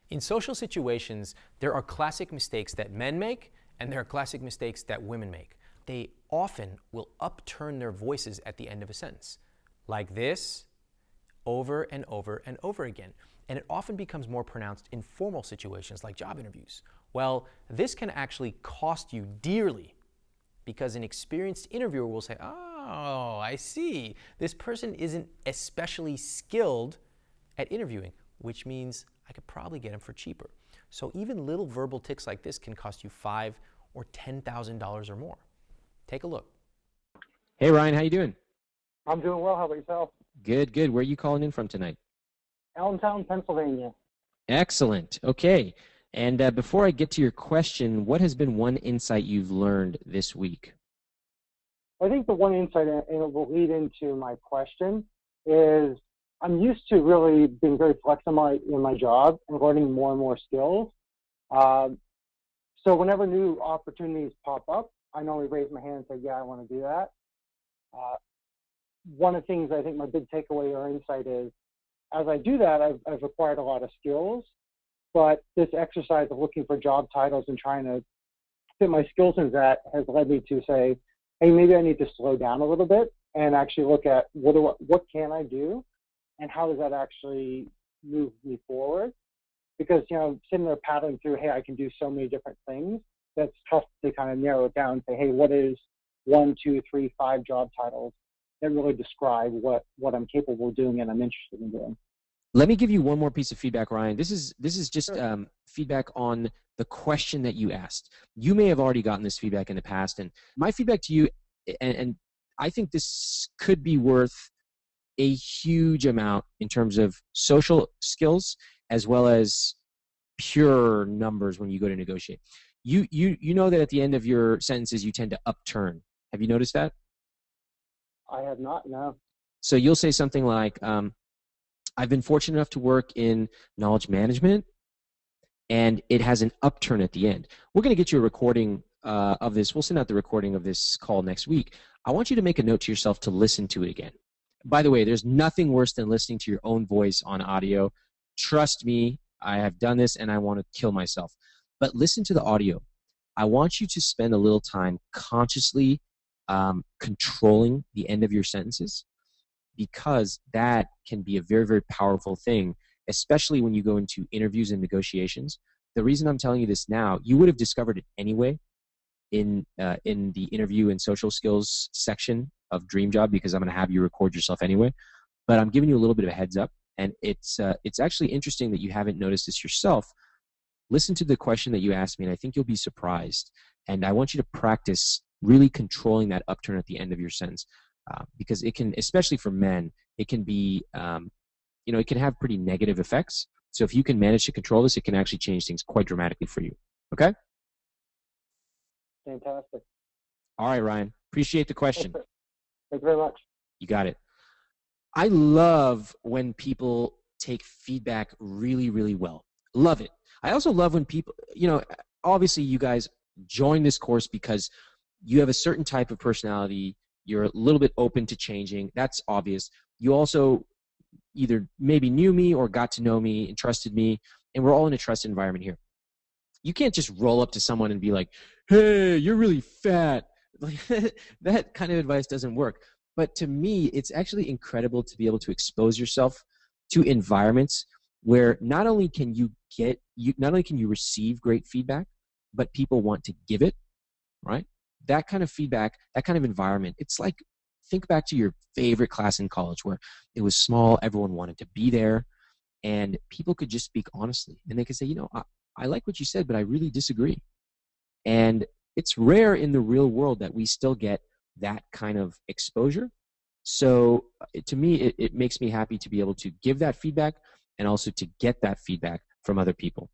In social situations, there are classic mistakes that men make, and there are classic mistakes that women make. They often will upturn their voices at the end of a sentence, like this, over and over and over again. And it often becomes more pronounced in formal situations like job interviews. Well, this can actually cost you dearly, because an experienced interviewer will say, oh, I see, this person isn't especially skilled at interviewing, which means I could probably get him for cheaper. So even little verbal tics like this can cost you $5,000 or $10,000 or more. Take a look. Hey, Ryan, how you doing? I'm doing well. How about yourself? Good, good. Where are you calling in from tonight? Allentown, Pennsylvania. Excellent. Okay. And before I get to your question, what has been one insight you've learned this week? I think the one insight, and it will lead into my question, is I'm used to really being very flexible in my job and learning more and more skills. So whenever new opportunities pop up, I normally raise my hand and say, yeah, I want to do that. One of the things I think my big takeaway or insight is, as I do that, I've acquired a lot of skills, but this exercise of looking for job titles and trying to fit my skills into that has led me to say, hey, maybe I need to slow down a little bit and actually look at what can I do and how does that actually move me forward? Because, you know, sitting there paddling through, hey, I can do so many different things, that's tough to kind of narrow it down and say, hey, what is 1, 2, 3, 5 job titles that really describe what I'm capable of doing and I'm interested in doing. Let me give you one more piece of feedback, Ryan. This is just Sure. feedback on the question that you asked. You may have already gotten this feedback in the past, and my feedback to you, and I think this could be worth a huge amount in terms of social skills as well as pure numbers when you go to negotiate. You know that at the end of your sentences you tend to upturn. Have you noticed that? I have not, no. So you'll say something like, I've been fortunate enough to work in knowledge management, and it has an upturn at the end. We're going to get you a recording of this. We'll send out the recording of this call next week. I want you to make a note to yourself to listen to it again. By the way, there's nothing worse than listening to your own voice on audio. Trust me, I have done this and I want to kill myself. But listen to the audio. I want you to spend a little time consciously controlling the end of your sentences, because that can be a very, very powerful thing, especially when you go into interviews and negotiations. The reason I'm telling you this now, you would have discovered it anyway in the interview and social skills section of Dream Job, because I'm going to have you record yourself anyway. But I'm giving you a little bit of a heads up, and it's actually interesting that you haven't noticed this yourself. Listen to the question that you asked me, and I think you'll be surprised. And I want you to practice really controlling that upturn at the end of your sentence, because it can, especially for men, it can be, it can have pretty negative effects. So if you can manage to control this, it can actually change things quite dramatically for you. Okay? Fantastic. All right, Ryan. Appreciate the question. Thank you very much. You got it. I love when people take feedback really, really well. Love it. I also love when people, obviously you guys join this course because you have a certain type of personality. You're a little bit open to changing. That's obvious. You also either maybe knew me or got to know me and trusted me, and we're all in a trusted environment here. You can't just roll up to someone and be like, hey, you're really fat. That kind of advice doesn't work. But to me, it's actually incredible to be able to expose yourself to environments where not only can you receive great feedback, but people want to give it, right? That kind of feedback, that kind of environment, it's like, think back to your favorite class in college where it was small, everyone wanted to be there, and people could just speak honestly. And they could say, I like what you said, but I really disagree. And it's rare in the real world that we still get that kind of exposure. So to me, it makes me happy to be able to give that feedback and also to get that feedback from other people.